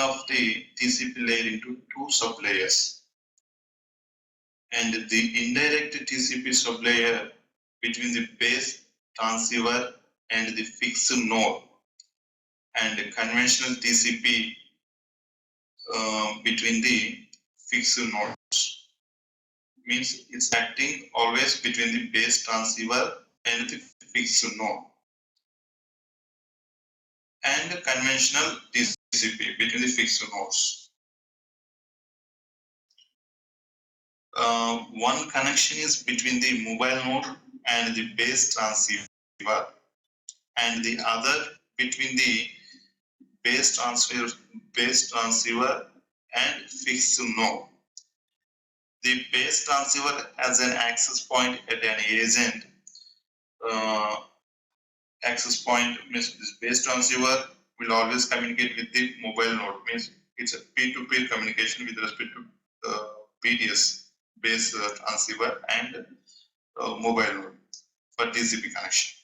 of the TCP layer into two sublayers, and the indirect TCP sublayer between the base transceiver and the fixed node, and conventional TCP between the fixed nodes. Means it's acting always between the base transceiver and the fixed node, and conventional TCP between the fixed nodes. One connection is between the mobile node and the base transceiver, and the other between the base transceiver and fixed node. The base transceiver has an access point at an agent. Access point means this base transceiver will always communicate with the mobile node. Means it's a peer-to-peer communication with respect to BTS, base transceiver, and mobile node for TCP connection.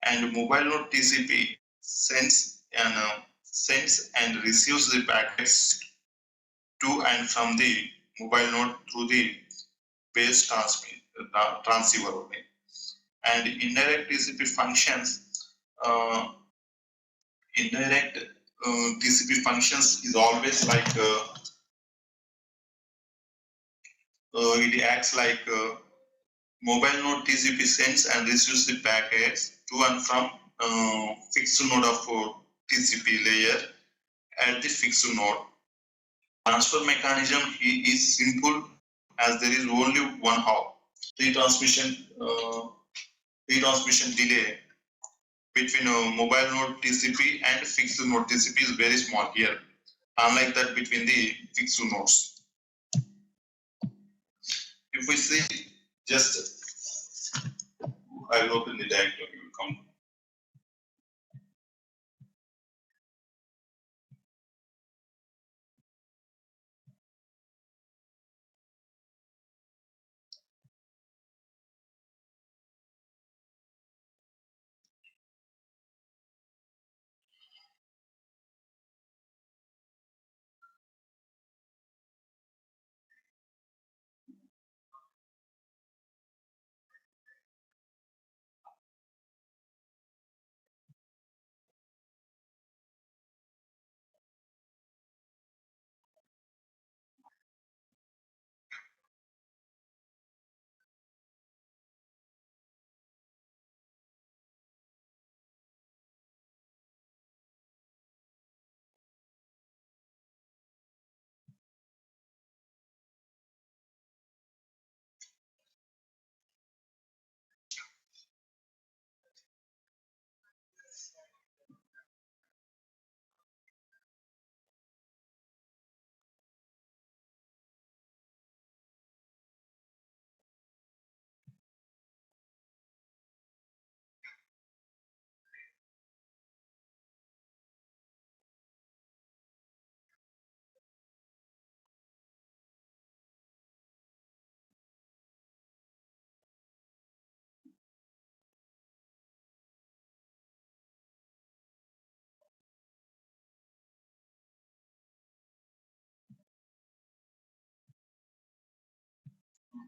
And mobile node TCP sends and receives the packets to and from the mobile node through the base transceiver only. And indirect TCP functions. Indirect TCP functions is always like it acts like mobile node TCP sends and receives the packets to and from fixed node of TCP layer at the fixed node. Transfer mechanism is simple as there is only one hop. Retransmission delay between mobile node TCP and fixed node TCP is very small here, unlike that between the fixed nodes. If we see, just I will open the diagram, you will come.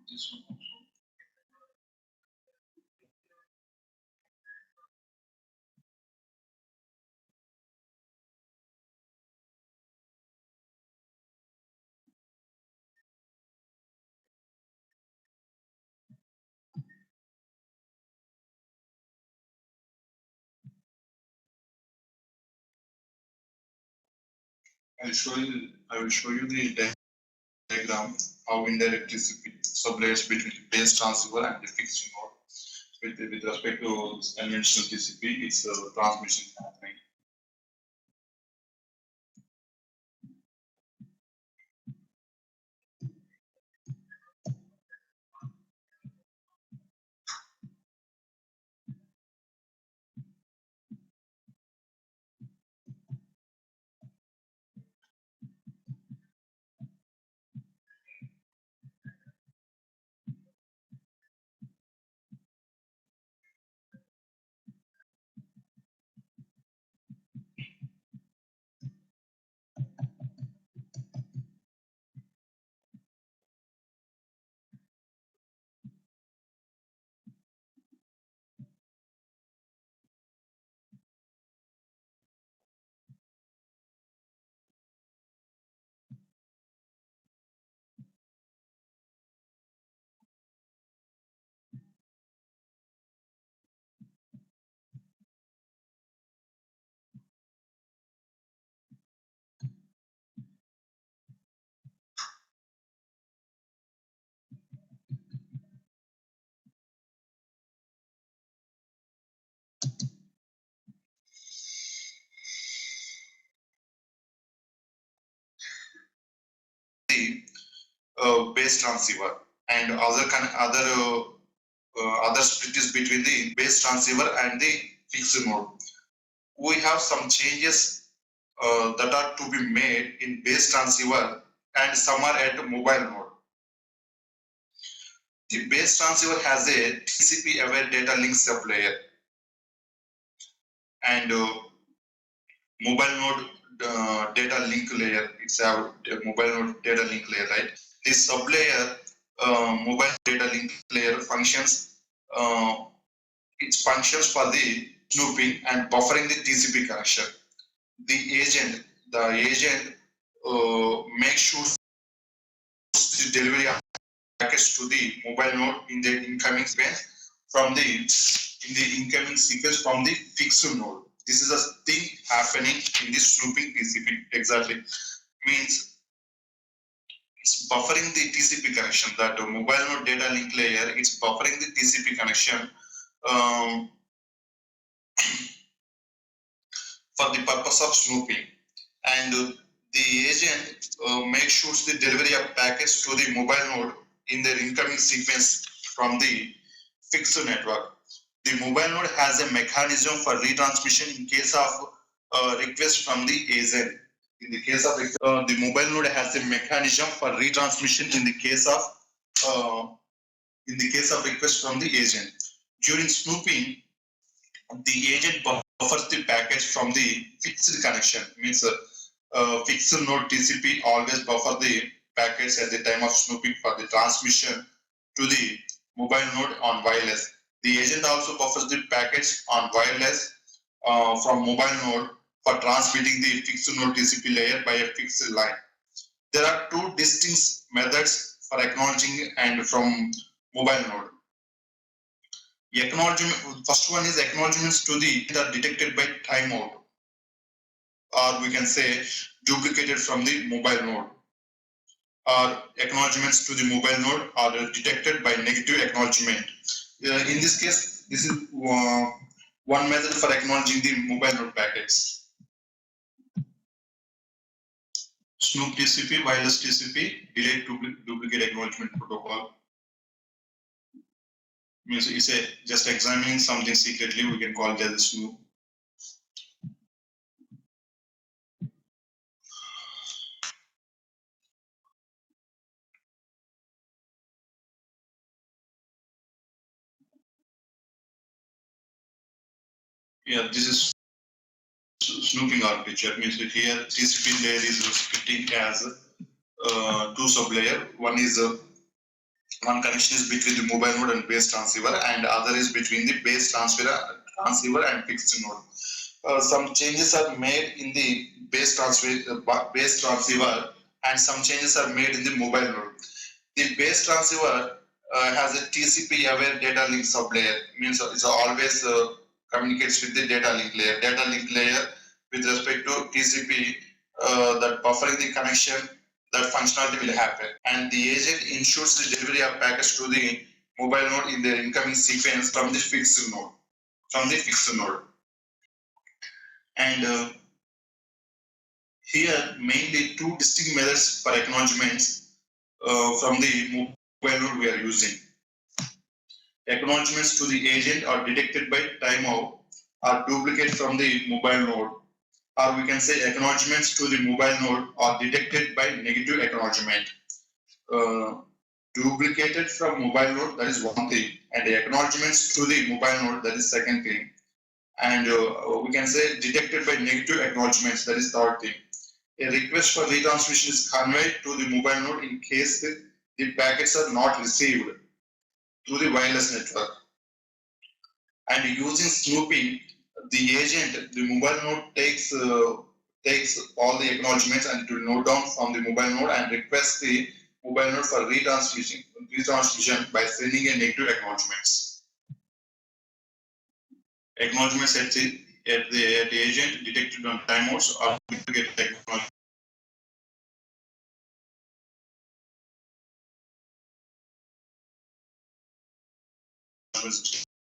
This one also. I will show you the diagram how indirect TCP sublayers between the base transceiver and the fixed node. With respect to conventional TCP, it's transmission happening. the base transceiver, and other split is between the base transceiver and the fixed node. We have some changes that are to be made in base transceiver, and some are at mobile node. The base transceiver has a TCP aware data link sublayer, and mobile node data link layer. It's a mobile node data link layer, right? This sublayer, mobile data link layer functions. It functions for the snooping and buffering the TCP connection. The agent makes sure the delivery of packets to the mobile node in the incoming sequence from the fixed node. This is a thing happening in the snooping TCP. Exactly means it's buffering the TCP connection. That mobile node data link layer, it's buffering the TCP connection for the purpose of snooping, and the agent makes sure the delivery of packets to the mobile node in their incoming sequence from the fixed network. The mobile node has a mechanism for retransmission in case of request from the agent. In the case of the mobile node has a mechanism for retransmission in the case of request from the agent. During snooping, the agent buffers the packets from the fixed connection. Means fixed node TCP always buffer the packets at the time of snooping for the transmission to the mobile node on wireless. The agent also buffers the packets on wireless from mobile node for transmitting the fixed node TCP layer by a fixed line. There are two distinct methods for acknowledging and from mobile node. Acknowledgement, first one is acknowledgements to the that are detected by timeout, or we can say duplicated from the mobile node, or acknowledgements to the mobile node are detected by negative acknowledgement. In this case, this is one method for acknowledging the mobile node packets. Snoop TCP, wireless TCP, delayed duplicate acknowledgement protocol. Means it's just examining something secretly, we can call it as a snoop. Yeah, this is snooping architecture. Means here TCP layer is splitting as two sublayer. One connection is between the mobile node and base transceiver, and other is between the base transceiver and fixed node. Some changes are made in the base transceiver, and some changes are made in the mobile node. The base transceiver has a TCP aware data link sublayer. Means it's always communicates with the data link layer. Data link layer with respect to TCP, that buffering the connection, that functionality will happen, and the agent ensures the delivery of packets to the mobile node in their incoming sequence from the fixed node. And here mainly two distinct methods for acknowledgements from the mobile node we are using. Acknowledgements to the agent are detected by timeout or duplicate from the mobile node, or we can say acknowledgements to the mobile node are detected by negative acknowledgement. Duplicated from mobile node, that is one thing, and the acknowledgements to the mobile node, that is second thing. And we can say detected by negative acknowledgements, that is third thing. A request for retransmission is conveyed to the mobile node in case the packets are not received through the wireless network. And using snooping, the mobile node takes all the acknowledgements and it will note down from the mobile node and request the mobile node for retransmission by sending a negative acknowledgements. Acknowledgements at the agent detected on timeouts or duplicate acknowledgements.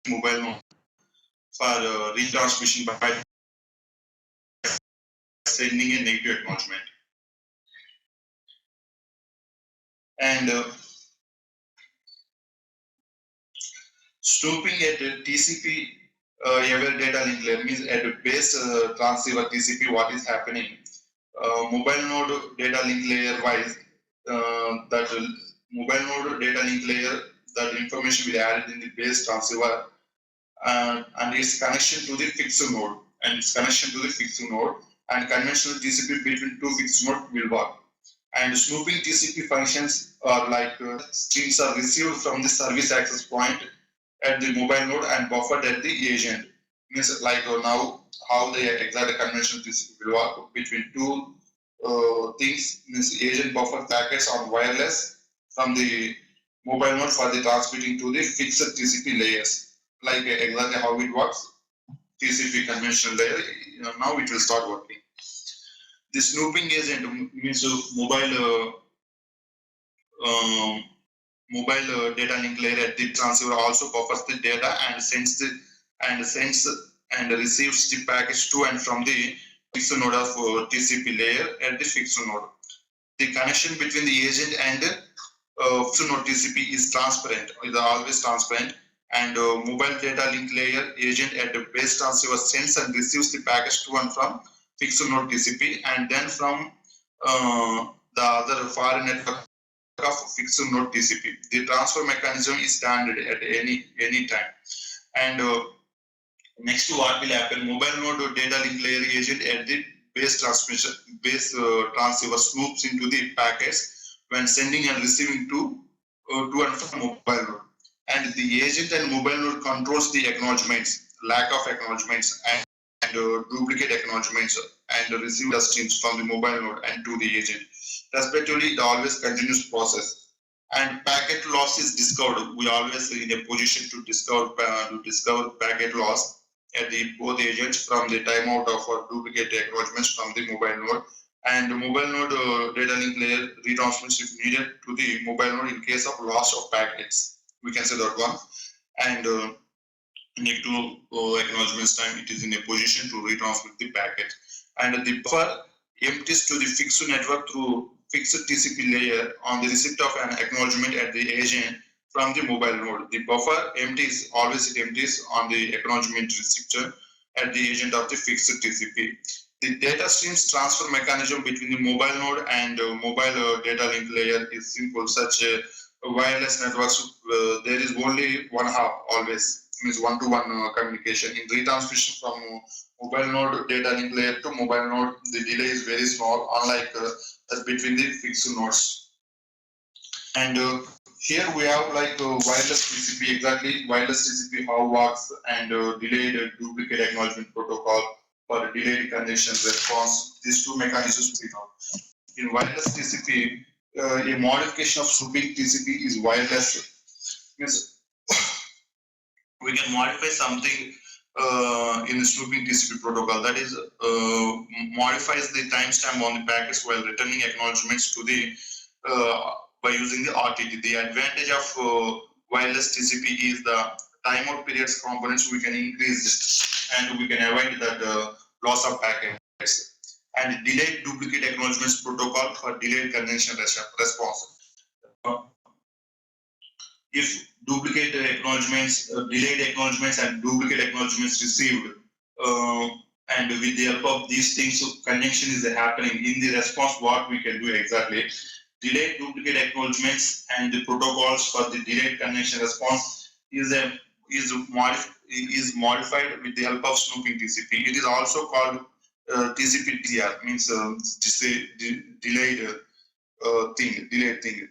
Mobile node for retransmission by sending a negative acknowledgement. And snooping at TCP aware data link layer means at base transceiver TCP, what is happening? Mobile node data link layer wise, that mobile node data link layer, that information will be added in the base transceiver, and its connection to the fixed node, and conventional TCP between two fixed nodes will work. And snooping TCP functions are like streams are received from the service access point at the mobile node and buffered at the agent. Means like now how the exact conventional TCP will work between two things. Means agent buffer packets on wireless from the mobile node for the transmitting to the fixed TCP layers. Like exactly how it works, TCP conventional layer. Now it will start working. The snooping agent means mobile data link layer at the transceiver also buffers the data and sends and receives the package to and from the fixed node of TCP layer at the fixed node. The connection between the agent and fixed node TCP is transparent, is always transparent, and mobile data link layer agent at the base transceiver sends and receives the package to and from fixed node TCP, and then from the other foreign network of fixed node TCP. The transfer mechanism is standard at any time. And next, what will happen? Mobile node data link layer agent at the base transceiver snoops into the packets when sending and receiving to and from mobile node. And the agent and mobile node controls the acknowledgements, lack of acknowledgements, and duplicate acknowledgements, and receive the streams from the mobile node and to the agent. Respectively, the always continuous process. And packet loss is discovered. We always in a position to discover packet loss at the both agents from the timeout of duplicate acknowledgements from the mobile node, and the mobile node data link layer retransmits if needed to the mobile node in case of loss of packets. We can say that one. And negative acknowledgements time, it is in a position to retransmit the packet. And the buffer empties to the fixed network through fixed TCP layer on the receipt of an acknowledgement at the agent from the mobile node. The buffer empties, always it empties on the acknowledgement receptor at the agent of the fixed TCP. The data streams transfer mechanism between the mobile node and mobile data link layer is simple. Such wireless networks, there is only one hub always, means one-to-one communication. In retransmission from mobile node data link layer to mobile node, the delay is very small, unlike that between the fixed nodes. And here we have like wireless TCP, exactly wireless TCP how works, and delayed duplicate acknowledgement protocol for delayed condition response. These two mechanisms we know. In wireless TCP, a modification of snooping TCP is wireless. Means we can modify something in the snooping TCP protocol, that is modifies the timestamp on the packets while returning acknowledgements to the by using the RTT. The advantage of wireless TCP is the timeout periods components we can increase and we can avoid that loss of packets. And delayed duplicate acknowledgements protocol for delayed connection response. If duplicate acknowledgements, delayed acknowledgements and duplicate acknowledgements received, and with the help of these things, so connection is happening in the response, what we can do exactly. Delayed duplicate acknowledgements and the protocols for the delayed connection response is modified with the help of snooping TCP. It is also called TCP-DR, means delayed thing.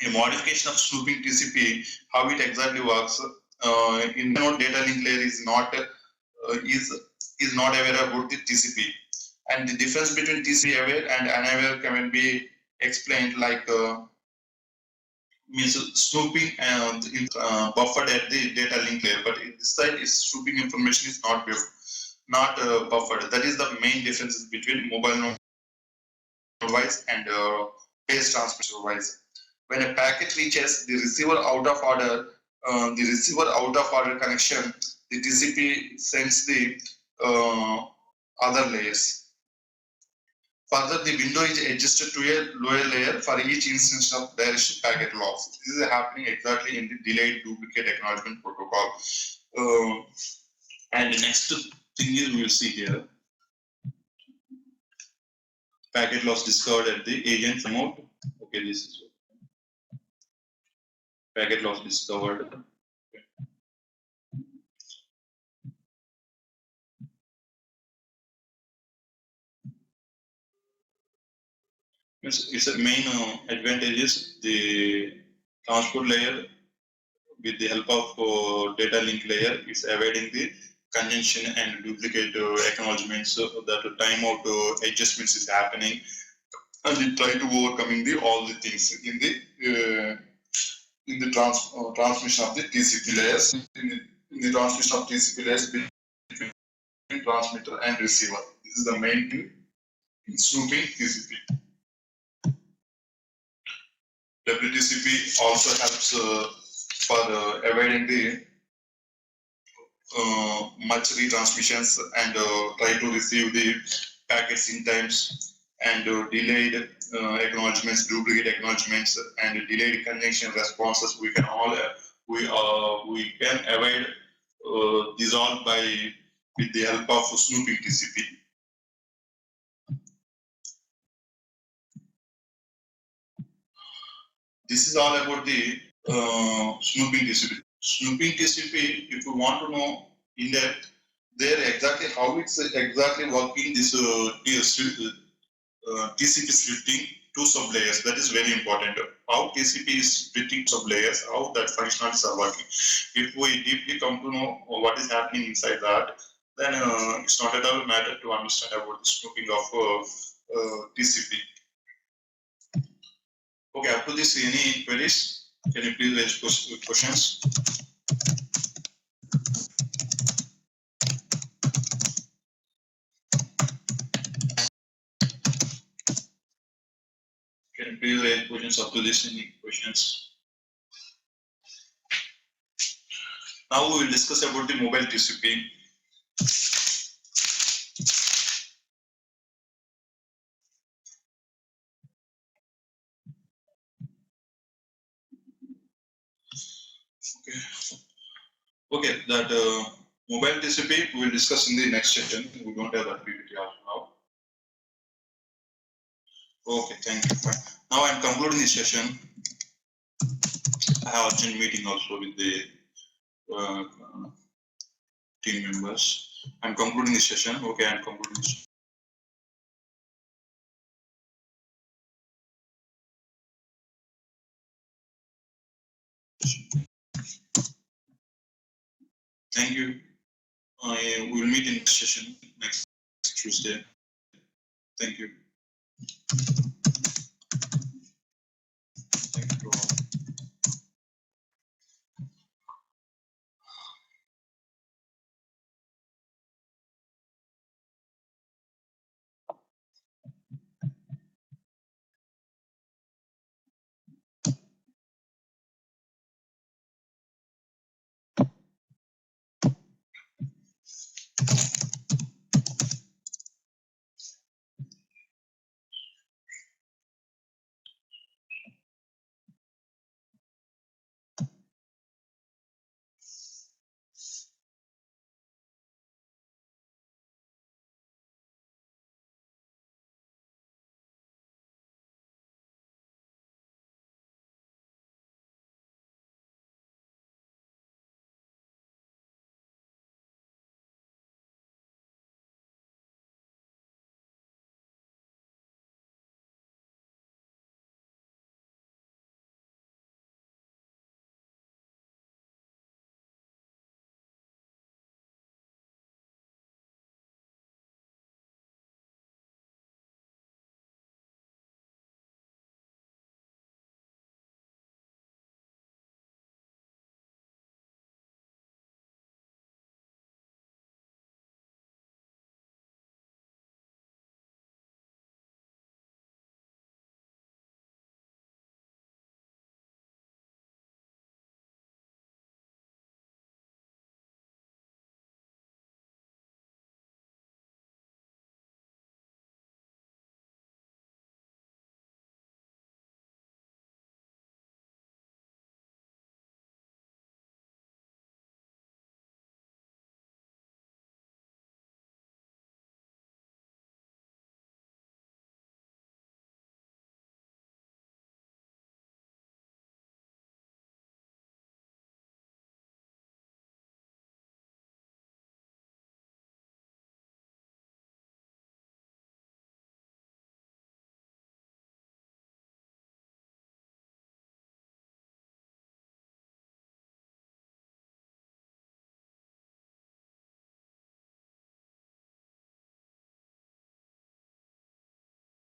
A modification of snooping TCP, how it exactly works, in node data link layer is not aware about the TCP, and the difference between TCP aware and unaware can be explained like means snooping and buffered at the data link layer, but this side is snooping information is not buffered. That is the main differences between mobile node wise and base transmission wise. When a packet reaches the receiver out of order connection, the TCP sends the other layers. Further, the window is adjusted to a lower layer for each instance of direction packet loss. This is happening exactly in the delayed duplicate acknowledgement protocol. And the next thing is we will see here. Packet loss discovered at the agent mode. Okay, this is packet loss discovered. It's a main advantage is the transport layer with the help of data link layer is avoiding the congestion and duplicate acknowledgements, so that timeout adjustments is happening, and it try to overcoming all the things in the transmission of the TCP layers, in the transmission of TCP layers between transmitter and receiver. This is the main thing in snooping TCP. WTCP also helps for avoiding the much retransmissions and try to receive the packets in times, and delayed acknowledgements, duplicate acknowledgements, and delayed connection responses. We can all we can avoid these all by with the help of snooping TCP. This is all about the snooping TCP. Snooping TCP, if you want to know in depth, there exactly how it's exactly working this TCP splitting two sublayers. That is very important. How TCP is splitting sublayers, how that functionalities are working. If we deeply come to know what is happening inside that, then it's not at all matter to understand about the snooping of TCP. Okay, up to this, any queries? Can you please raise questions? Can you please raise questions up to this? Any questions? Now we will discuss about the mobile TCP. Okay, that mobile TCP we will discuss in the next session. We don't have that PPT now. Okay, thank you. Fine. Now I'm concluding this session. I have urgent meeting also with the team members. I'm concluding this session. Okay, I'm concluding this. Thank you. We will meet in the session next Tuesday. Thank you. Thank you all.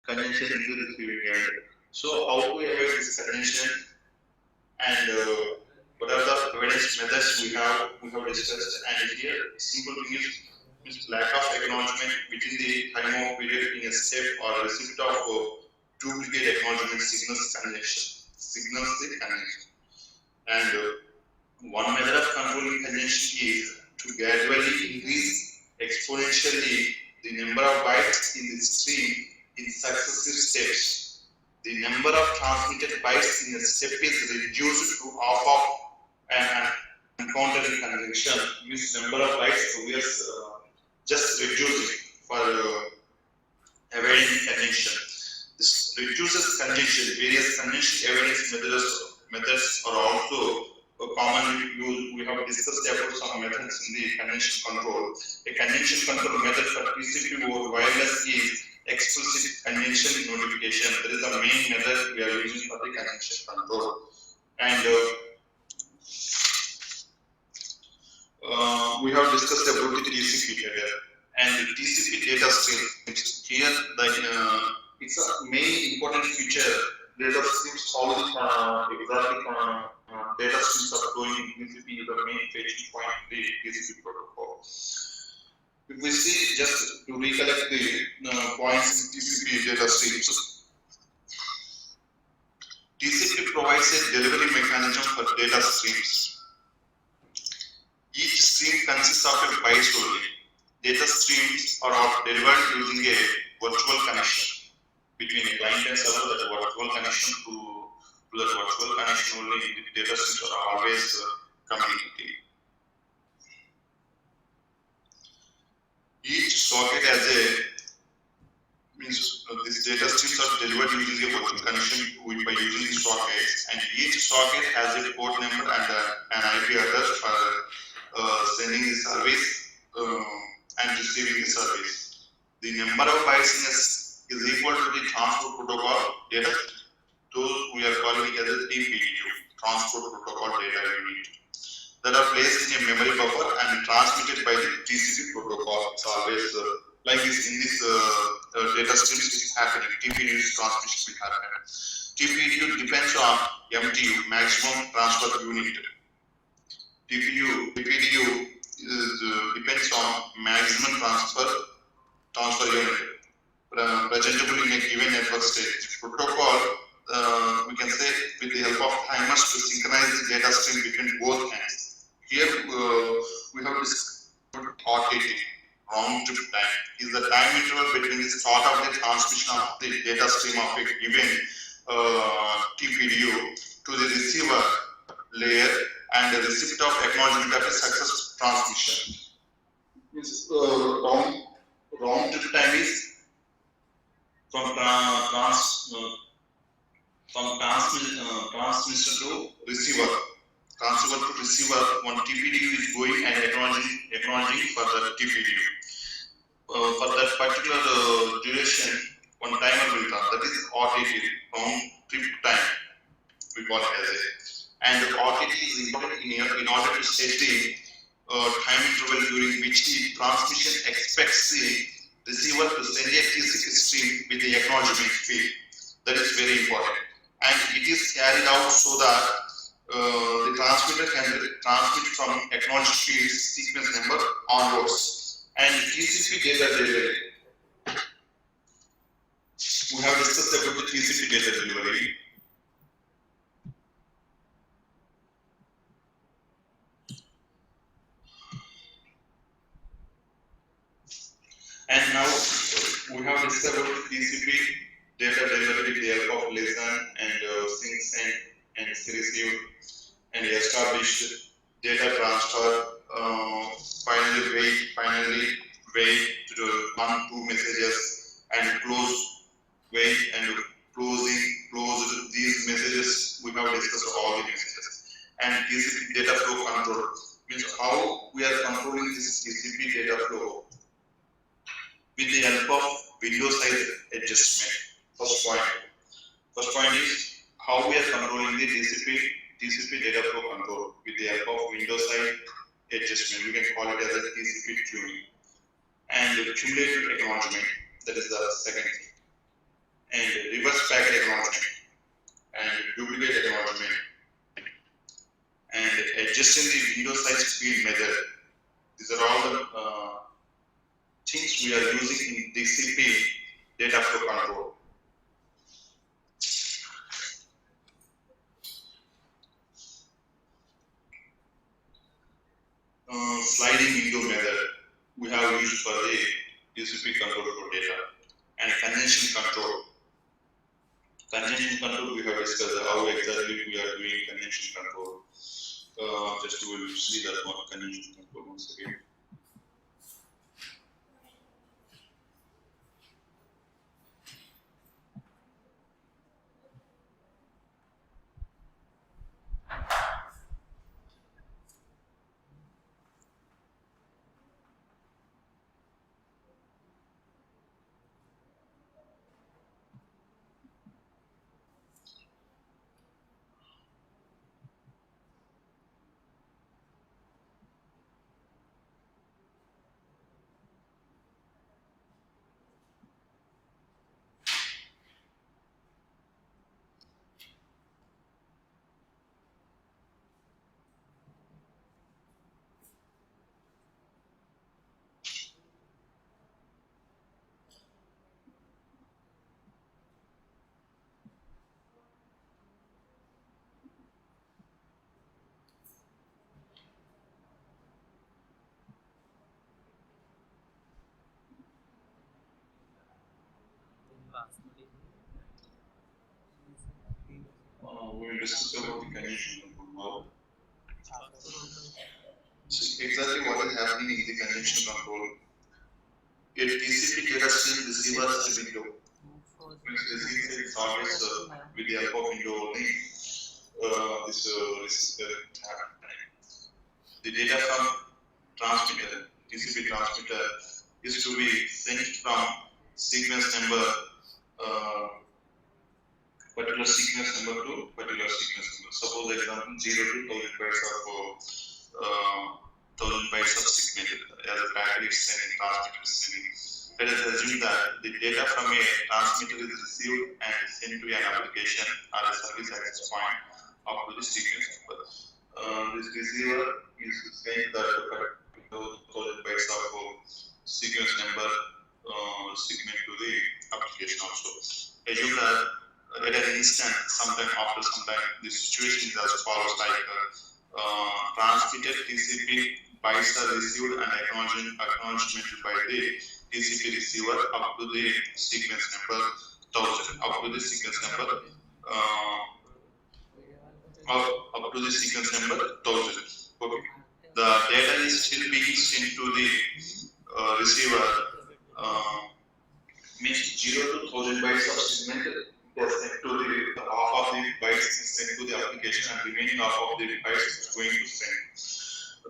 congestion in the receiving end. So how to avoid this congestion and what are the avoidance methods we have discussed, and here simple thing is lack of acknowledgement within the time of period in a step or receipt of duplicate acknowledgement signals the congestion. And one method of controlling congestion is to gradually increase exponentially the number of bytes in the stream in successive steps. The number of transmitted bytes in a step is reduced to half of an encountering congestion. Means number of bytes we are just reducing for avoiding congestion. This reduces congestion. Various congestion avoidance methods are also commonly used. We have discussed about some methods in the congestion control. A congestion control method for TCP over wireless is explicit congestion notification. That is the main method we are using for the congestion control. And we have discussed about the TCP data and the TCP data stream. Here, it's a main important feature. Data streams, how exactly data streams are flowing in TCP is the main fetching point in the TCP protocol. If we see, just to recollect the points in TCP data streams, TCP provides a delivery mechanism for data streams. Each stream consists of a byte only. Data streams are delivered using a virtual connection between a client and server. That virtual connection to that virtual connection only, the data streams are always communicating. Each socket has these data streams are delivered using a virtual connection by using sockets, and each socket has a port number and an IP address for sending the service and receiving the service. The number of bytes is equal to the transport protocol data. Those we are calling as a TPU, transport protocol data unit, that are placed in a memory buffer and transmitted by the TCP protocol. It's always like this in this data streams is happening. TPU transmission will happen. TPU depends on MTU, maximum transfer unit. TPU depends on maximum transfer unit presentable in a given network state. This protocol, we can say, with the help of timers to synchronize the data stream between both ends. Here we have this RTT, round trip time, is the time interval between the start of the transmission of the data stream of a given TPU to the receiver layer and the receipt of acknowledgement of a success transmission. Round trip time is from transmission to receiver. Transfer to receiver, one TPDU is going and acknowledging for the TPDU. For that particular duration, one timer will run. That is RTT, round trip time, we call it as a. And RTT is important in order to set the time interval during which the transmission expects the receiver to send a TCP stream with the acknowledgement field. That is very important. And it is carried out so that the transmitter can transmit from acknowledged field sequence number onwards. And TCP data delivery. We have discussed about the TCP data delivery. And now we have discussed about TCP data delivery with the help of listen and sync, send and receive and established data transfer. Finally wait to run two messages and close wait and close these messages. We have discussed all the messages. And TCP data flow control means how we are controlling this TCP data flow with the help of window size adjustment. First point is how we are controlling the TCP data flow control with the help of window size adjustment. We can call it as a TCP tuning. And cumulative acknowledgement, that is the second thing. and reverse packet acknowledgement and duplicate acknowledgement and adjusting the window size speed method. These are all the things we are using in DCP data flow control. Sliding window method we have used for the DCP control for data, and congestion control. Congestion control we have discussed how exactly we are doing congestion control. Just we will see that one congestion control once again. We will discuss about the congestion control. So exactly what is happening in the congestion control. A TCP data stream receiver is a window. Receiver is always with the help of window only. The data from transmitter, TCP transmitter, is to be sent from sequence number, particular sequence number to particular sequence number. Suppose example 0 to 1000 bytes of 1000 bytes of segment as a packet is sending, transmitter is sending. Let us assume that the data from a transmitter is received and sent to an application or a service access point up to the sequence number. This receiver is sent that 1000 bytes of sequence number segment to the application also. Assume that at an instant, sometime after some time, the situation is as follows: like transmitted TCP bytes are received and acknowledgement by the TCP receiver up to the sequence number 1000, up to the sequence number up to the sequence number 1000. Okay. The data is still being sent to the receiver. Means 0 to 1000 bytes of segment is sent to the half of the bytes is sent to the application, and remaining half of the bytes is going to send.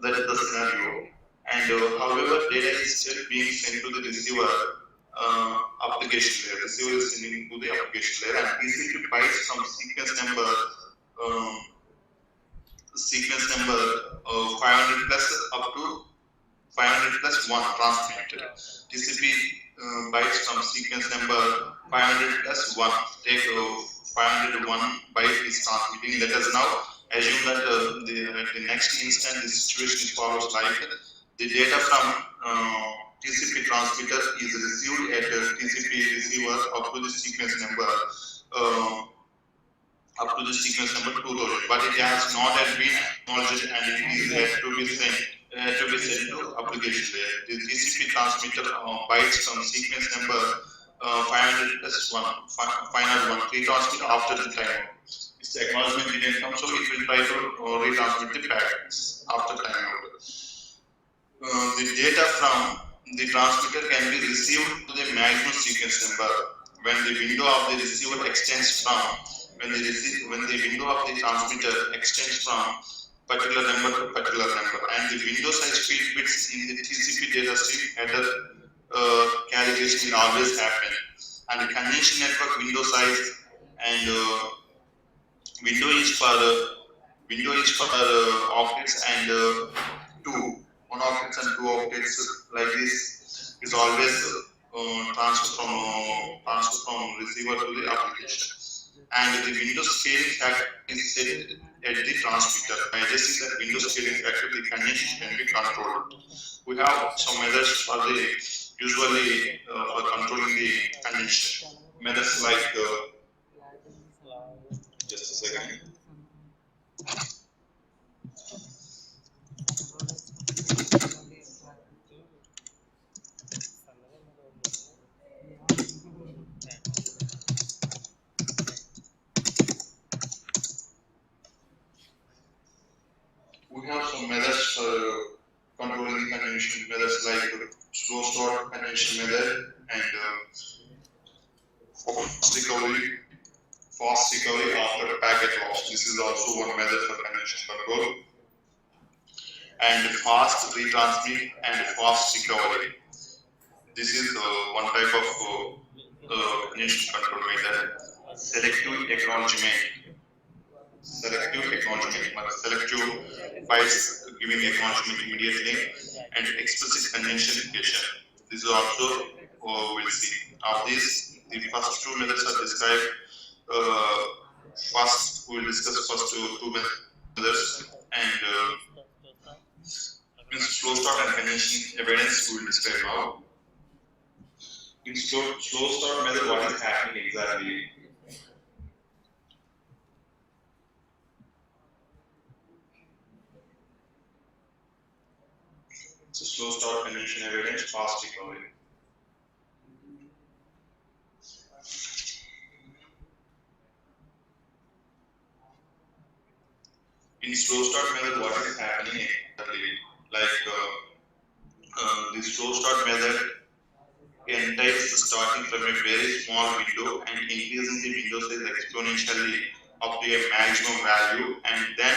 That is the scenario. And however, data is still being sent to the receiver application layer. Receiver is sending to the application layer, and TCP bytes from sequence number 500 plus up to 500 plus 1 transmitted. TCP bytes from sequence number 500 plus 1. Take 501 byte is transmitting. Let us now assume that at the next instant the situation is follows like the data from TCP transmitter is received at TCP receiver up to the sequence number 2000, but it has not yet been acknowledged and it is yet to be sent to application layer. The TCP transmitter bytes from sequence number 500 plus 1, 501, retransmit after the timeout. Its acknowledgement didn't come, so it will try to retransmit the packets after timeout. The data from the transmitter can be received to the maximum sequence number when the window of the receiver extends from when the window of the transmitter extends from particular number to particular number, and the window size field bits in the TCP data stream header calibration will always happen. And the congestion network window size and window is for octets and 1 octets and 2 octets like this is always transfer from receiver to the application. And the window scaling factor is set at the transmitter. By adjusting that window scaling factor, the condition can be controlled. We have some methods for the usually for controlling the condition. Methods like just a second. We have some methods for controlling the condition. Methods like slow start condition method and fast recovery after packet loss. This is also one method for condition control. And fast retransmit and fast recovery. This is one type of condition control method. Selective acknowledgement. Selective by giving acknowledgement immediately, and explicit conditionalization. This is also we'll see. Of this, the first two methods are described. First, we will discuss first two methods, and slow start and condition evidence we will describe now. In slow start method, what is happening exactly? So slow start condition evidence, fast recovery. In slow start method, what is happening exactly? Like the slow start method entails starting from a very small window and increasing the window size exponentially up to a maximum value, and then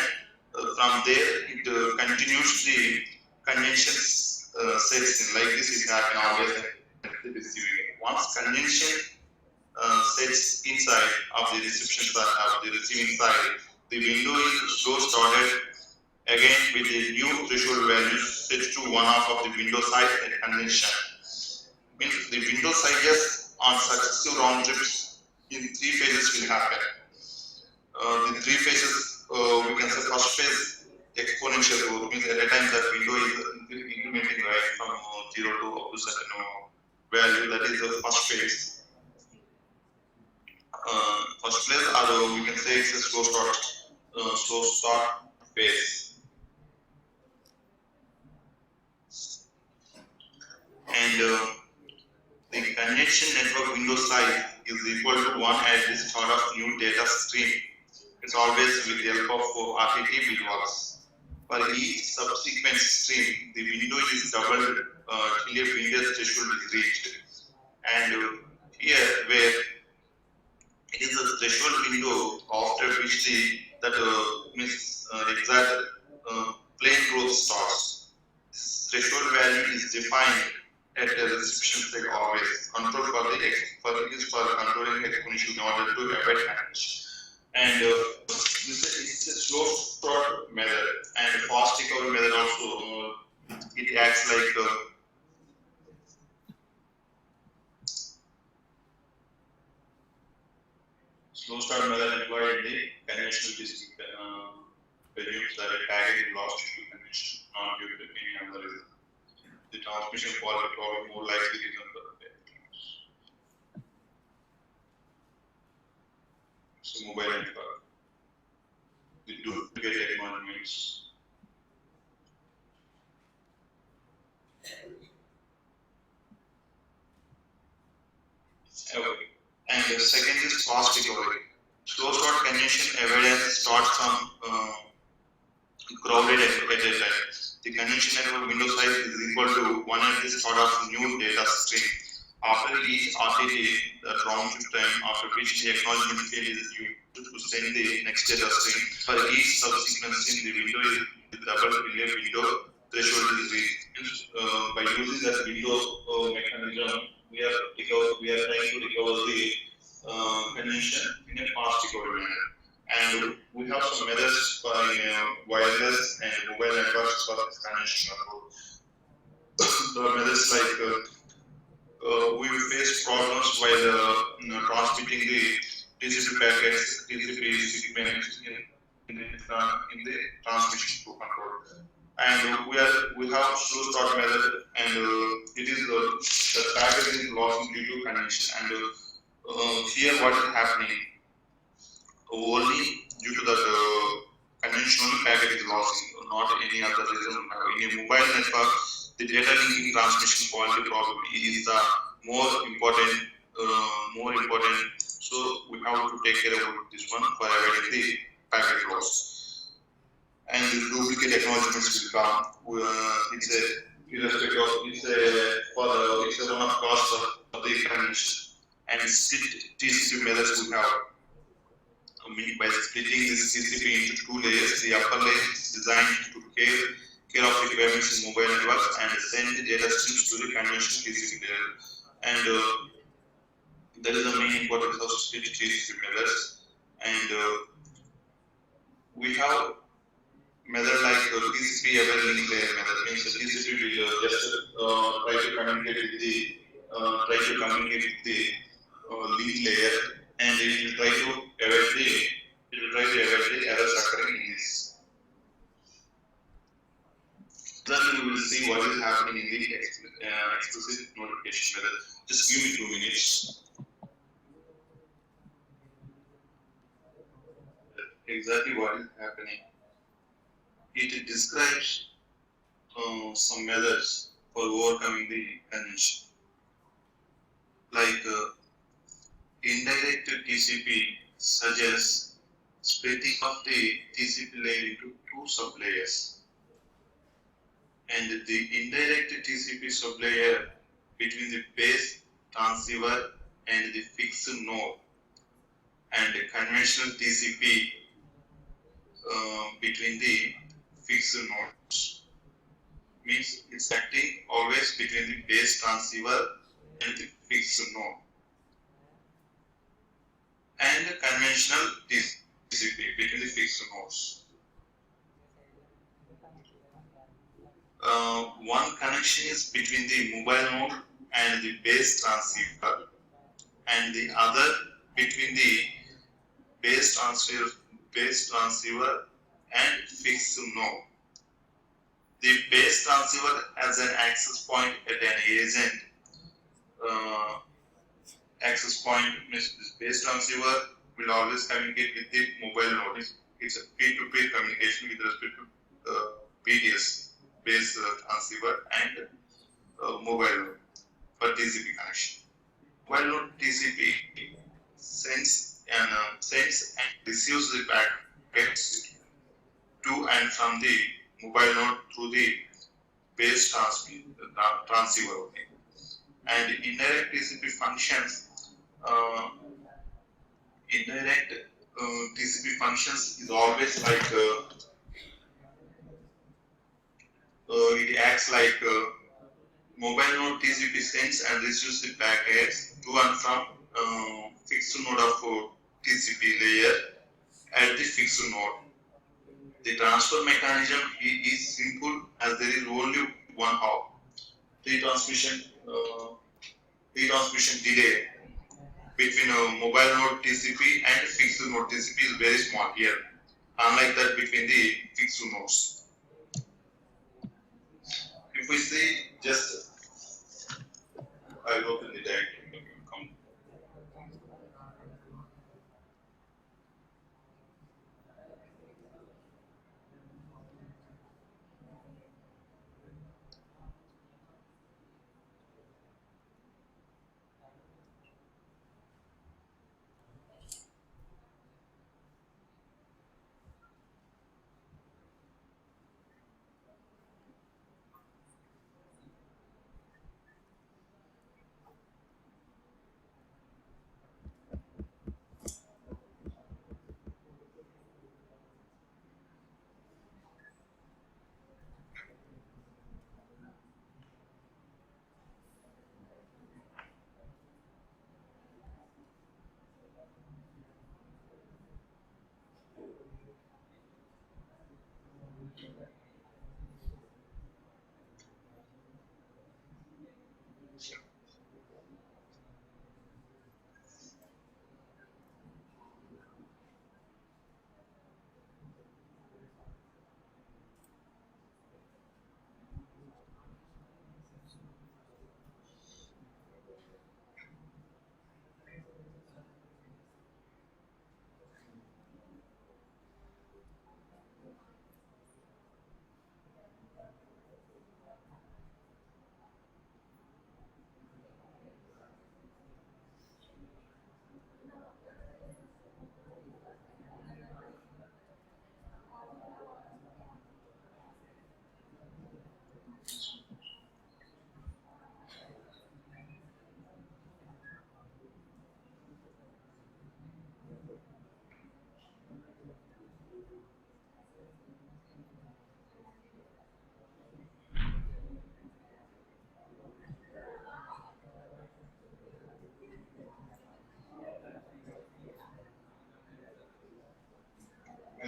from there it continues the condition sets in. Like this is happening always at the receiving. Once condition sets inside of the reception side of the receiving side, the window is slow started again with a new threshold value set to one half of the window size at condition. Means the window sizes on successive round trips in three phases will happen. The three phases, we can say first phase exponential growth, means at a time that window is incrementing right from 0 to up to certain value. That is the first phase. First phase, or we can say it's a slow start phase. And the connection network window size is equal to 1 at the start of new data stream. It's always with the help of RTT buildworks. For each subsequent stream, the window is doubled till a window threshold is reached. And here, where it is a threshold window after which that exact plane growth starts. This threshold value is defined at the reception stage always. Control for controlling exponential in order to avoid damage. And this is a slow start method, and fast recovery method also. It acts like slow start method employed in the conventional disk values that a packet is lost due to convention, not due to any other reason. The transmission quality problem more likely reason for the failure. So mobile network. The duplicate acknowledgements. Okay. And the second is fast recovery. Slow start condition evidence starts from crowded at a time. The condition network window size is equal to 1 at the start of new data stream. After each RTT, the round trip time after which the acknowledgement field is used to send the next data stream. For each subsequent stream, the window is double till a window threshold is reached. By using that window mechanism, we are trying to recover the condition in a fast recovery manner. And we have some methods for wireless and mobile networks for this condition control. The methods like we face problems while transmitting the TCP packets, TCP segments in the transmission to control. And we have slow start method, and it is the packet is lost due to connection. And here what is happening? Only due to that conventional packet is lost, not any other reason. In a mobile network, the data linking transmission quality problem is the more important. So we have to take care of this one for avoiding the packet loss. And the duplicate acknowledgements will come. It's a irrespective of it's a one of cost of the convention. And split TCP methods we have. By splitting this TCP into two layers, the upper layer is designed to care of requirements in mobile networks and send the data streams to the conventional TCP layer. And that is the main importance of split TCP methods. And we have method like TCP ever link layer method. Means the TCP will just try to communicate with the link layer, and it will try to avoid the errors occurring in this. Then we will see what is happening in the explicit notification method. Just give me 2 minutes. Exactly what is happening. It describes some methods for overcoming the convention. Like indirect TCP suggests splitting of the TCP layer into two sublayers. And the indirect TCP sublayer between the base transceiver and the fixed node, and the conventional TCP between the fixed nodes. Means it's acting always between the base transceiver and the fixed node. And the conventional TCP between the fixed nodes. One connection is between the mobile node and the base transceiver, and the other between the base transceiver and fixed node. The base transceiver has an access point at an agent. Access point means this base transceiver will always communicate with the mobile node. It's a peer-to-peer communication with respect to BTS, base transceiver, and mobile node for TCP connection. Mobile node TCP sends and receives the packets to and from the mobile node through the base transceiver. Okay. And indirect TCP functions. Indirect TCP functions is always like it acts like mobile node TCP sends and receives the packets to and from fixed node of TCP layer at the fixed node. The transfer mechanism is simple as there is only one hop. The transmission delay between mobile node TCP and fixed node TCP is very small here, unlike that between the fixed nodes. If we see just, I will open the diagram.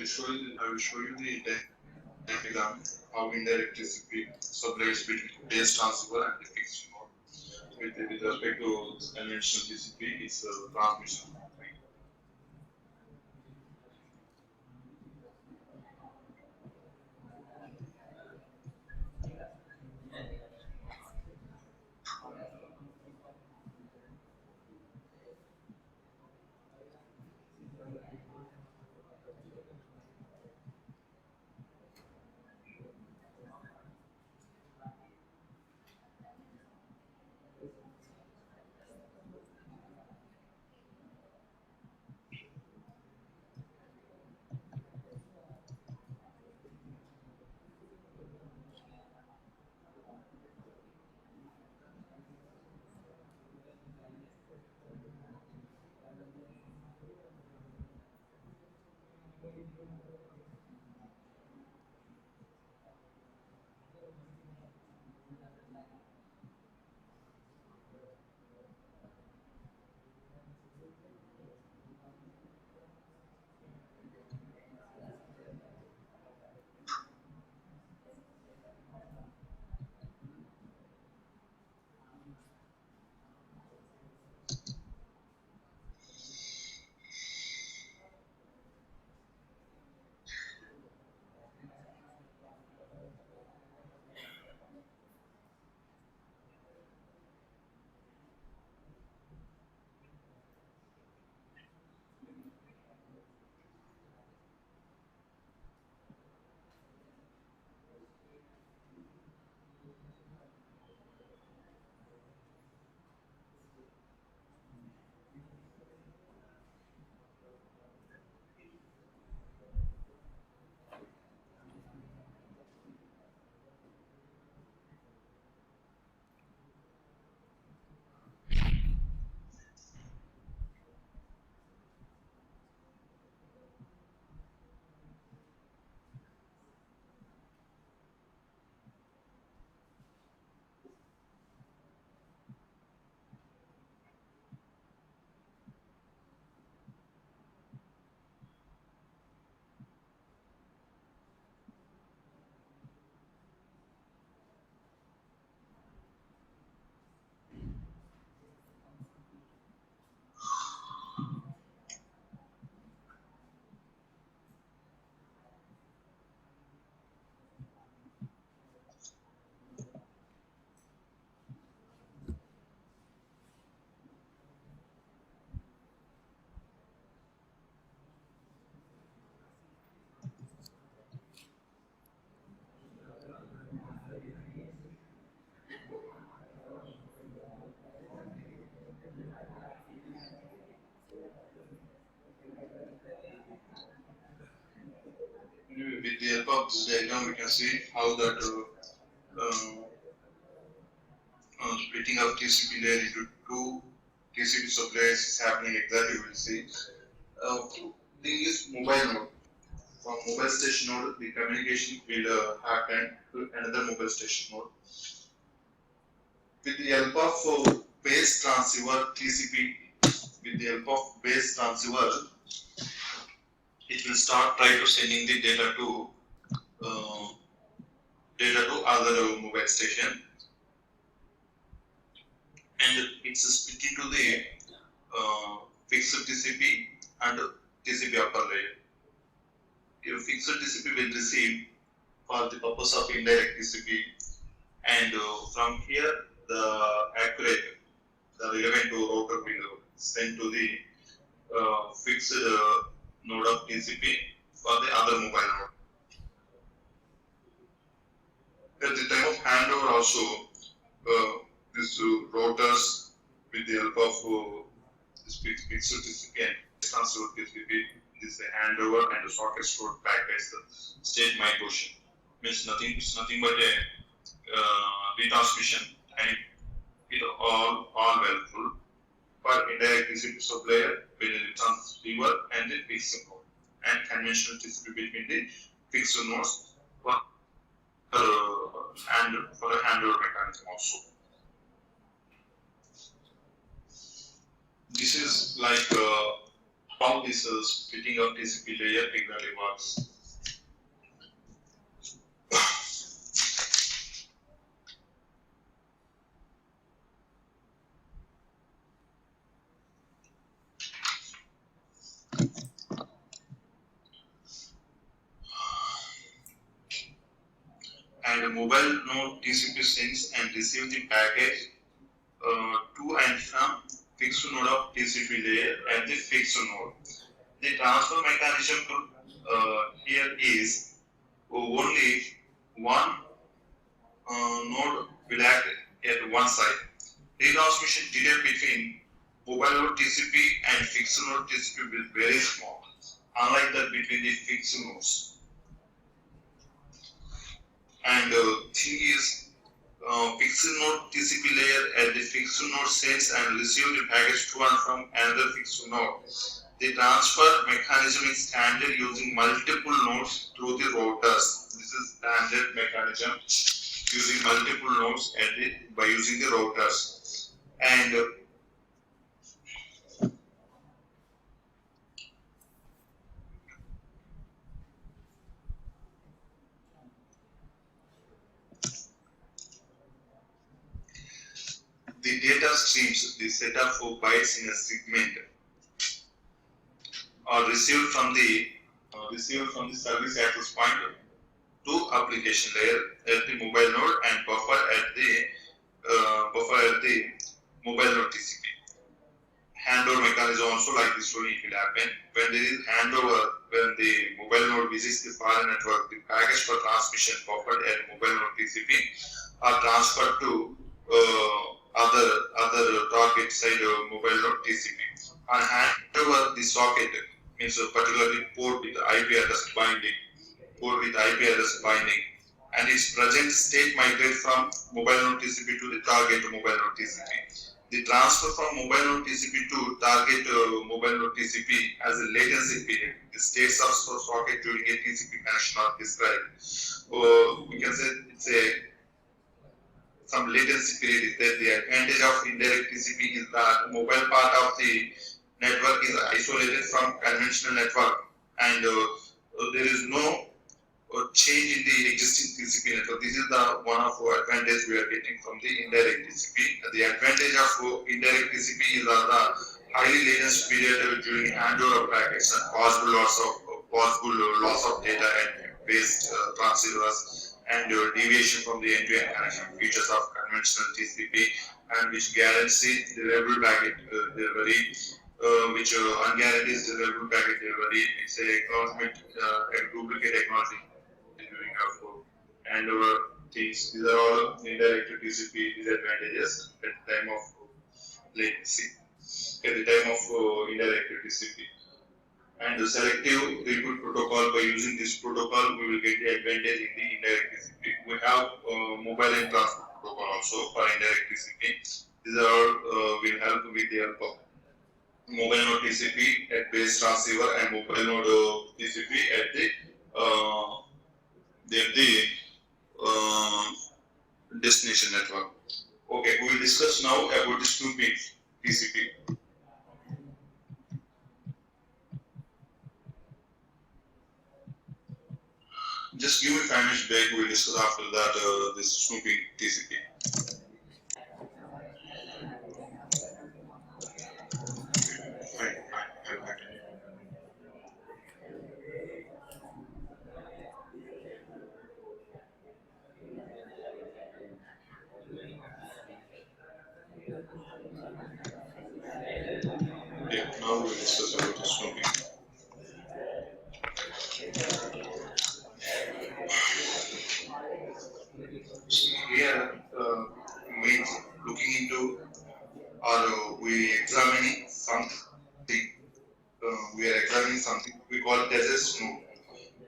I will show you the diagram how indirect TCP sublates between base transceiver and the fixed node. With respect to conventional TCP, it's a transmission. With the help of this diagram, we can see how that splitting of TCP layer into two TCP sublayers is happening exactly. You will see. Thing is mobile node. From mobile station node, the communication will happen to another mobile station node. With the help of base transceiver TCP, with the help of base transceiver, it will start try to sending the data to other mobile station, and it's split into the fixed TCP and TCP upper layer. Your fixed TCP will receive for the purpose of indirect TCP, and from here the accurate, the relevant router will send to the fixed node of TCP for the other mobile node. At the time of handover also, these routers with the help of this fixed TCP and transfer TCP is the handover and the socket stored back as the state migration. Means nothing, it's nothing but a retransmission, and it all helpful for indirect TCP sublayer between the transceiver and the fixed node, and conventional TCP between the fixed nodes for a handover mechanism also. This is like how this splitting of TCP layer exactly works. And a mobile node TCP sends and receives the packet to and from fixed node of TCP layer at the fixed node. The transfer mechanism here is only one node will act at one side. Retransmission delay between mobile node TCP and fixed node TCP will be very small, unlike that between the fixed nodes. And thing is, fixed node TCP layer at the fixed node sends and receives the package to and from another fixed node. The transfer mechanism is standard using multiple nodes through the routers. This is standard mechanism using multiple nodes by using the routers. And the data streams, the set of bytes in a segment, are received from the service access point to application layer at the mobile node and buffer at the mobile node TCP. Handover mechanism also like this story it will happen. When there is handover, when the mobile node visits the foreign network, the package for transmission buffered at mobile node TCP are transferred to other target side mobile node TCP. And handover the socket means particularly port with IP address binding, and its present state migrate from mobile node TCP to the target mobile node TCP. The transfer from mobile node TCP to target mobile node TCP has a latency period. The states of socket during a TCP connection are described. We can say it's some latency period is there. The advantage of indirect TCP is that mobile part of the network is isolated from conventional network, and there is no change in the existing TCP network. This is the one of the advantage we are getting from the indirect TCP. The advantage of indirect TCP is the highly latency period during handover of packets and possible loss of data at based transceivers, and deviation from the end-to-end connection features of conventional TCP, and which guarantees reliable packet delivery, which unguarantees reliable packet delivery. It's a acknowledgement, a duplicate acknowledgement during handover things. These are all indirect TCP disadvantages at the time of latency, at the time of indirect TCP. And the selective throughput protocol, by using this protocol, we will get the advantage in the indirect TCP. We have mobile and transport protocol also for indirect TCP. These are all will help with the help of mobile node TCP at base transceiver and mobile node TCP at the destination network. Okay, we will discuss now about the snooping TCP. Just give me 5 minutes break, we will discuss after that this snooping TCP. Yeah, now we will discuss about the snooping. Here, means looking into, or we examining something. We are examining something we call it as a snoop.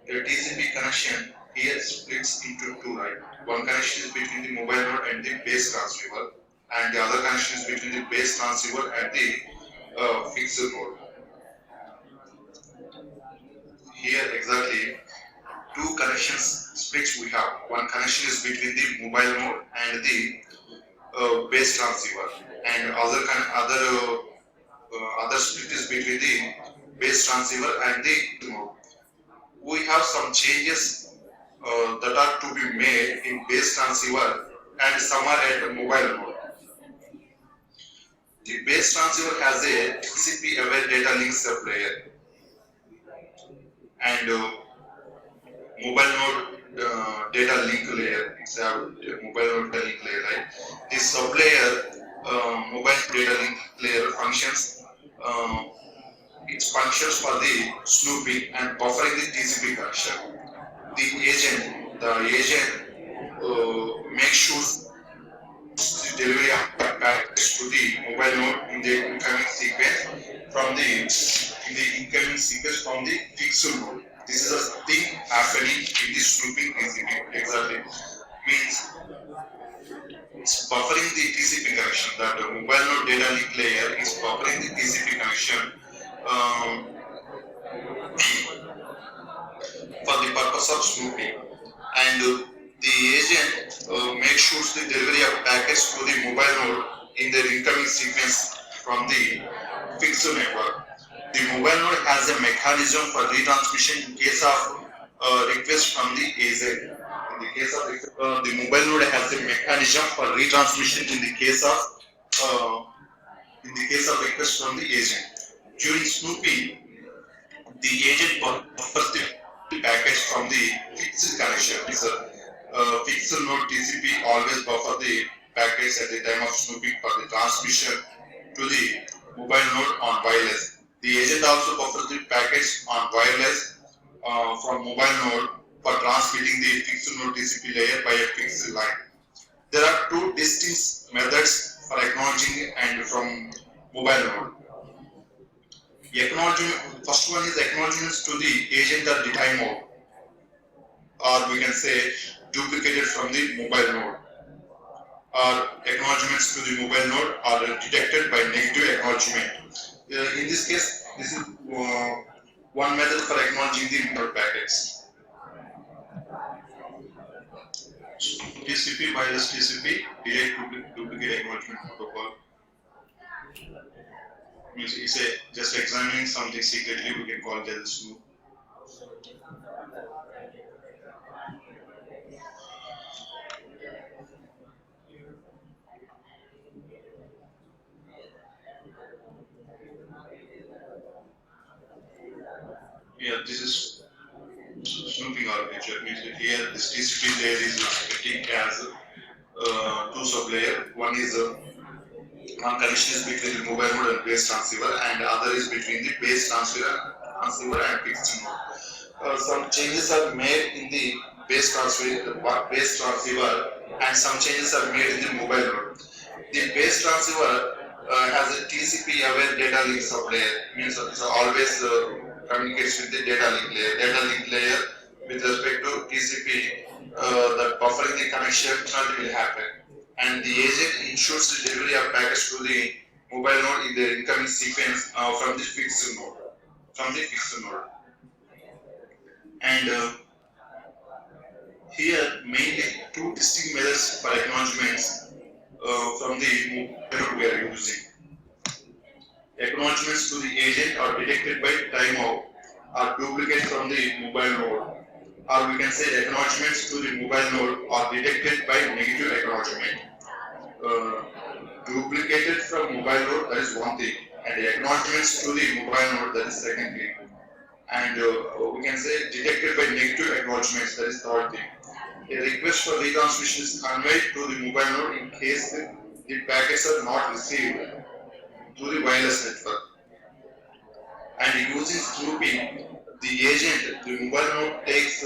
The TCP connection here splits into two, right? One connection is between the mobile node and the base transceiver, and the other connection is between the base transceiver and the fixed node. Here exactly two connections splits we have. One connection is between the mobile node and the base transceiver, and other split is between the base transceiver and the mode. We have some changes that are to be made in base transceiver and some are at mobile mode. The base transceiver has a TCP aware data link sublayer and mobile node data link layer. It's a mobile node data link layer, right? This sublayer mobile data link layer functions. It functions for the snooping and buffering the TCP connection. The agent makes sure the delivery of packets to the mobile node in the incoming sequence from the fixed node. This is a thing happening in the snooping TCP. Exactly means it's buffering the TCP connection. That the mobile node data link layer is buffering the TCP connection um, for the purpose of snooping, and the agent makes sure the delivery of packets to the mobile node in the incoming sequence from the fixed network. The mobile node has a mechanism for retransmission in case of request from the agent. In the case of the mobile node has a mechanism for retransmission uh, in the case of request from the agent. During snooping, the agent buffers the package from the fixed connection. It's a fixed node TCP always buffer the package at the time of snooping for the transmission to the mobile node on wireless. The agent also buffers the package on wireless from mobile node for transmitting the fixed node TCP layer by a fixed line. There are two distinct methods for acknowledging and from mobile node. Acknowledgement, first one is acknowledgements to the agent at the timeout, or we can say duplicated from the mobile node, or acknowledgements to the mobile node are detected by negative acknowledgement. In this case, this is one method for acknowledging the node packets. TCP wireless TCP direct duplicate acknowledgement protocol. Means it's just examining something secretly, we can call it as snoop. Yeah, this is snooping architecture. Means that here this TCP layer is acting as two sub-layer. One is one connection is between the mobile node and base transceiver, and other is between the base transceiver and fixed node. Some changes are made in the base transceiver, and some changes are made in the mobile node. The base transceiver has a TCP aware data link sublayer. Means it always communicates with the data link layer. Data link layer with respect to TCP, the buffering the connection will happen, and the agent ensures the delivery of packets to the mobile node in the incoming sequence from the fixed node. And here mainly two distinct methods for acknowledgements from the mobile node we are using. Acknowledgements to the agent are detected by timeout or duplicate from the mobile node, or we can say acknowledgements to the mobile node are detected by negative acknowledgement. Duplicated from mobile node, that is one thing, and acknowledgements to the mobile node, that is second thing. And we can say detected by negative acknowledgements, that is third thing. A request for retransmission is conveyed to the mobile node in case the packets are not received to the wireless network. And using snooping, the agent, the mobile node takes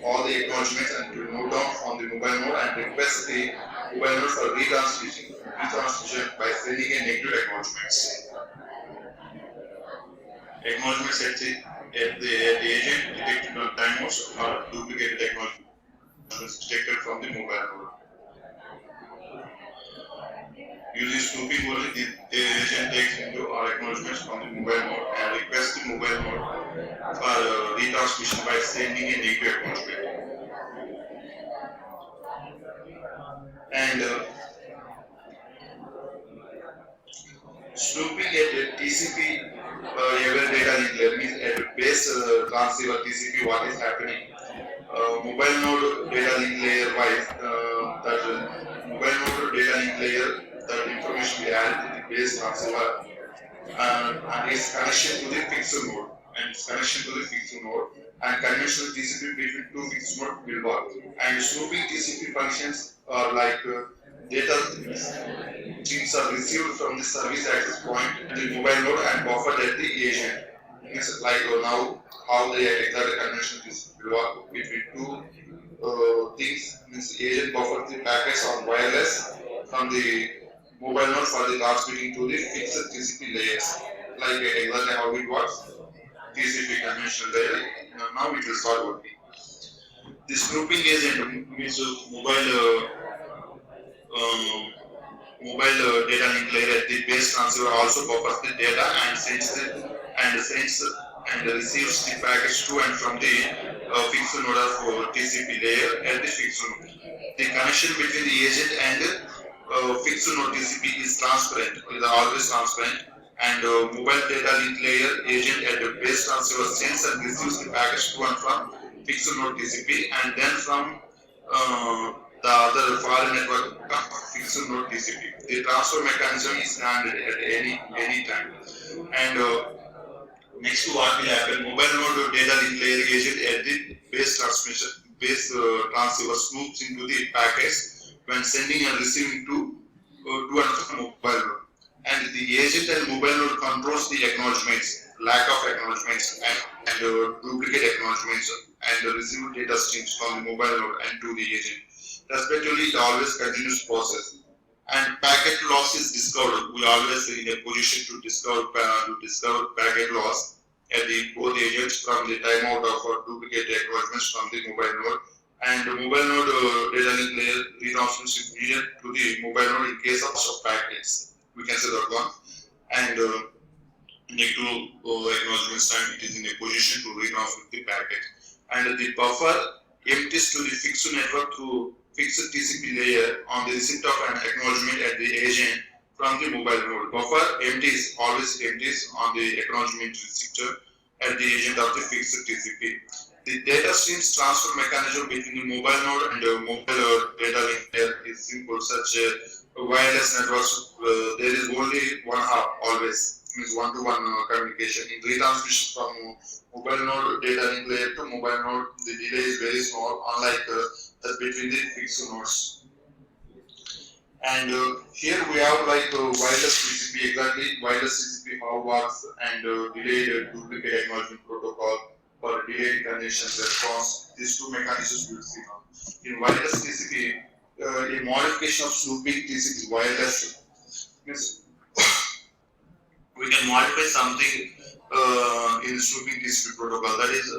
all the acknowledgements and to note down on the mobile node and requests the mobile node for retransmission by sending a negative acknowledgements. Acknowledgements at the agent detected on timeouts or duplicated acknowledgements detected from the mobile node. Using snooping only, the agent takes into our acknowledgements from the mobile node and requests the mobile node for retransmission by sending a negative acknowledgement. And snooping at TCP every data link layer means at base transceiver TCP what is happening. Mobile node data link layer wise that mobile node data link layer that information we add to the base transceiver and its connection to the fixed node and conventional TCP between two fixed node will work. And snooping TCP functions are like data streams are received from the service access point to the mobile node and buffered at the agent. Means like now how the exact conventional TCP will work between two things. Means agent buffers the packets on wireless from the mobile node for the transmitting to the fixed TCP layers. Like exactly how it works. TCP conventional layer. Now it will start working. The snooping agent means mobile data link layer at the base transceiver also buffers the data and sends and receives the packets to and from the fixed node of TCP layer at the fixed node. The connection between the agent and fixed node TCP is transparent, is always transparent, and mobile data link layer agent at the base transceiver sends and receives the packets to and from fixed node TCP, and then from the other foreign network fixed node TCP. The transfer mechanism is handled at any time. And next to what will happen, mobile node data link layer agent at the base transceiver snoops into the packets when sending and receiving to and from mobile node. And the agent and mobile node controls the acknowledgements, lack of acknowledgements, and duplicate acknowledgements, and receive data streams from the mobile node and to the agent. Respectively, it always continues process. And packet loss is discovered. We always in a position to discover packet loss at the both agents from the timeout of duplicate acknowledgements from the mobile node. And the mobile node data link layer retransmission is needed to the mobile node in case of packets. We can say that one. And need to acknowledgements time it is in a position to retransmit the packet. And the buffer empties to the fixed network through fixed TCP layer on the receipt of an acknowledgement at the agent from the mobile node. Buffer always empties on the acknowledgement receptor at the agent of the fixed TCP. The data streams transfer mechanism between the mobile node and the mobile data link layer is simple. Such wireless networks, there is only one hub always, means one-to-one communication. In retransmission from mobile node data link layer to mobile node, the delay is very small, unlike that between the fixed nodes. And here we have like wireless TCP, exactly wireless TCP how works, and delayed duplicate acknowledgement protocol for delayed condition response. These two mechanisms we will see now. In wireless TCP, a modification of snooping TCP wireless means we can modify something in the snooping TCP protocol, that is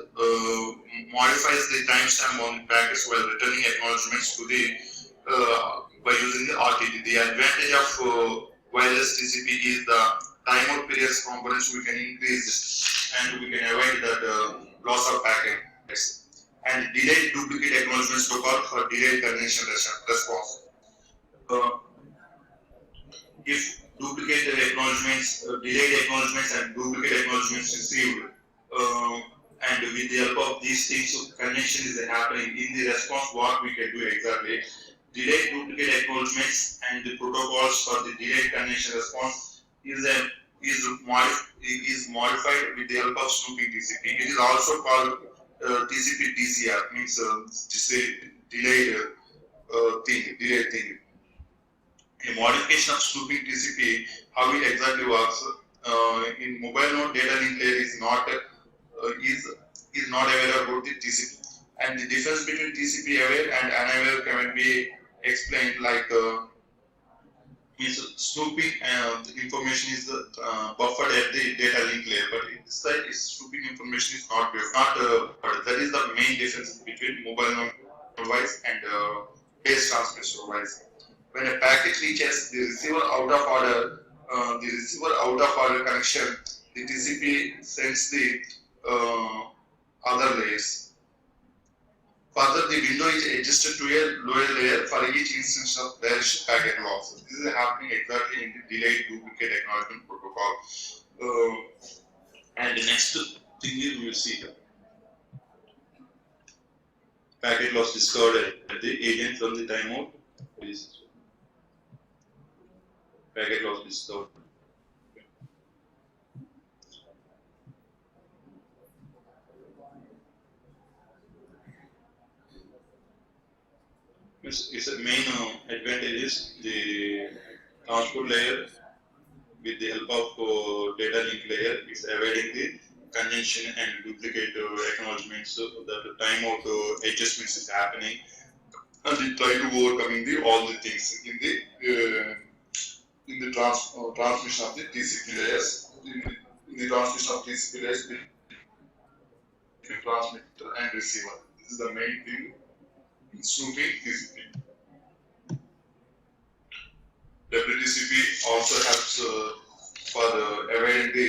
modifies the timestamp on the packets while returning acknowledgements to the by using the RTT. The advantage of wireless TCP is the timeout periods components we can increase and we can avoid that loss of packets. And delayed duplicate acknowledgements protocol for delayed connection response. If duplicate acknowledgements, delayed acknowledgements and duplicate acknowledgements received, and with the help of these things, connection is happening in the response, what we can do exactly. Delayed duplicate acknowledgements and the protocols for the delayed connection response is modified with the help of snooping TCP. It is also called TCP DCR, means delayed thing. A modification of snooping TCP, how it exactly works in mobile node data link layer is not aware about the TCP, and the difference between TCP aware and unaware can be explained like means snooping the information is buffered at the data link layer, but in this side snooping information is not buffered. That is the main difference between mobile node wise and base transmission wise. When a packet reaches the receiver out of order connection, the TCP sends the other layers. Further, the window is adjusted to a lower layer for each instance of direction packet loss. This is happening exactly in the delayed duplicate acknowledgement protocol. And the next thing is we will see packet loss discovered at the agent from the timeout. Please, packet loss discovered. It's a main advantage is the transport layer with the help of data link layer is avoiding the conjunction and duplicate acknowledgements so that the timeout adjustments is happening and they try to overcoming all the things in the transmission of the TCP layers in the transmission of TCP layers between transmitter and receiver. This is the main thing in snooping TCP. WTCP also helps for avoiding the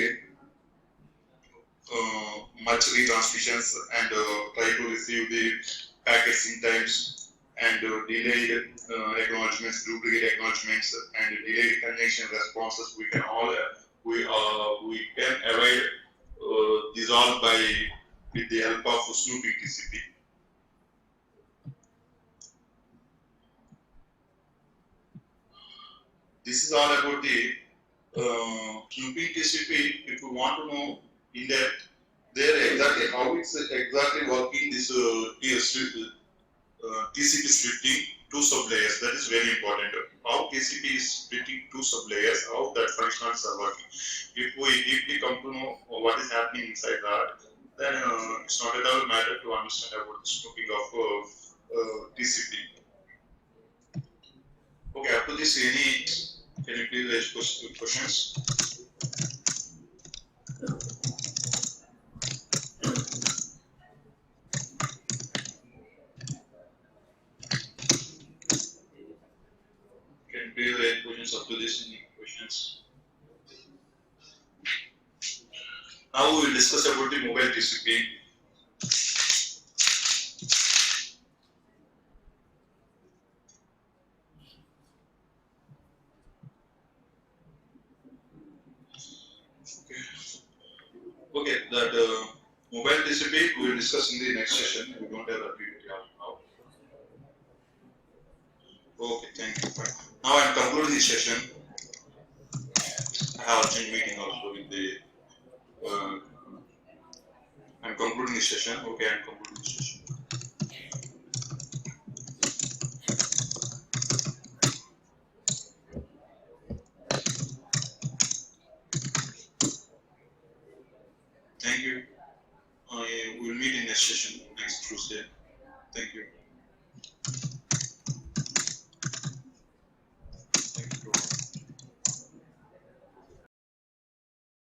much retransmissions and try to receive the packets in times and delayed acknowledgements, duplicate acknowledgements, and delayed connection responses. We can avoid these all with the help of snooping TCP. This is all about the snooping TCP. If you want to know in depth, there exactly how it's exactly working this TCP splitting two sublayers. That is very important. How TCP is splitting two sublayers, how that functionalities are working. If we deeply come to know what is happening inside that, then it's not at all matter to understand about the snooping of TCP. Okay, after this, can you please raise questions? Can you please raise questions up to this? Any questions? Now we will discuss about the mobile TCP. Okay, that mobile TCP we will discuss in the next session. We don't have that video now. Okay, thank you. Fine. Now I am concluding this session. I have a joint meeting also with the. I'm concluding this session. Okay, I'm concluding this session. Thank you. We will meet in next session next Tuesday. Thank you.